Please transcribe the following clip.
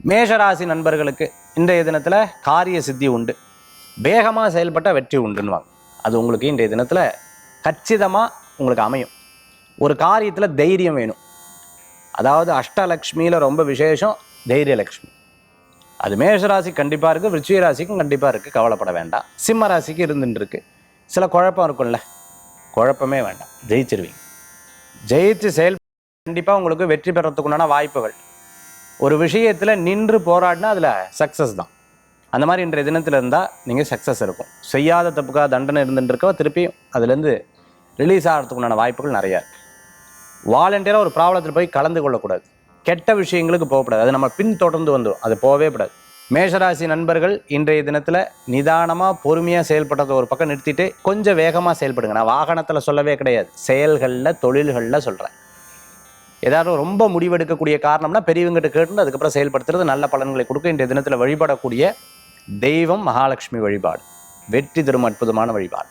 மேஷராசி நண்பர்களுக்கு இன்றைய தினத்தில் காரிய சித்தி உண்டு. வேகமாக செயல்பட்ட வெற்றி உண்டுன்னுவாங்க. அது உங்களுக்கு இன்றைய தினத்தில் கச்சிதமாக உங்களுக்கு அமையும். ஒரு காரியத்தில் தைரியம் வேணும். அதாவது அஷ்டலக்ஷ்மியில் ரொம்ப விசேஷம் தைரியலக்ஷ்மி. அது மேஷராசி கண்டிப்பாக இருக்குது, விருச்சிக ராசிக்கும் கண்டிப்பாக இருக்குது, கவலைப்பட வேண்டாம். சிம்ம ராசிக்கு இருந்துட்டு இருக்கு. சில குழப்பம் இருக்கும்ல, குழப்பமே வேண்டாம், ஜெயிச்சிருவீங்க. ஜெயிச்சு செயல் கண்டிப்பாக உங்களுக்கு வெற்றி பெறத்துக்குண்டான வாய்ப்புகள். ஒரு விஷயத்தில் நின்று போராடினா அதில் சக்ஸஸ் தான். அந்த மாதிரி இன்றைய தினத்தில் இருந்தால் நீங்கள் சக்ஸஸ் இருக்கும். செய்யாத தப்புக்காக தண்டனை இருந்துட்டுருக்கோ திருப்பியும் அதுலேருந்து ரிலீஸ் ஆகிறதுக்குண்டான வாய்ப்புகள் நிறையா இருக்குது. வாலண்டியராக ஒரு ப்ராப்ளத்தில் போய் கலந்து கொள்ளக்கூடாது. கெட்ட விஷயங்களுக்கு போகக்கூடாது. அது நம்ம பின் தொடர்ந்து வந்துடும், அது போகவே கூடாது. மேஷராசி நண்பர்கள் இன்றைய தினத்தில் நிதானமாக பொறுமையாக செயல்படுறத ஒரு பக்கம் நிறுத்திட்டு கொஞ்சம் வேகமாக செயல்படுங்க. நான் வாகனத்தில் சொல்லவே கிடையாது, செயல்களில் தொழில்களில் சொல்கிறேன். ஏதாவது ரொம்ப முடிவெடுக்கக்கூடிய காரணம்னா பெரியவங்கிட்ட கேட்டு அதுக்கப்புறம் செயல்படுத்துறது நல்ல பலன்களை கொடுக்க இன்றைய தினத்தில் வழிபடக்கூடிய தெய்வம் மகாலட்சுமி வழிபாடு வெற்றி தரும் அற்புதமான வழிபாடு.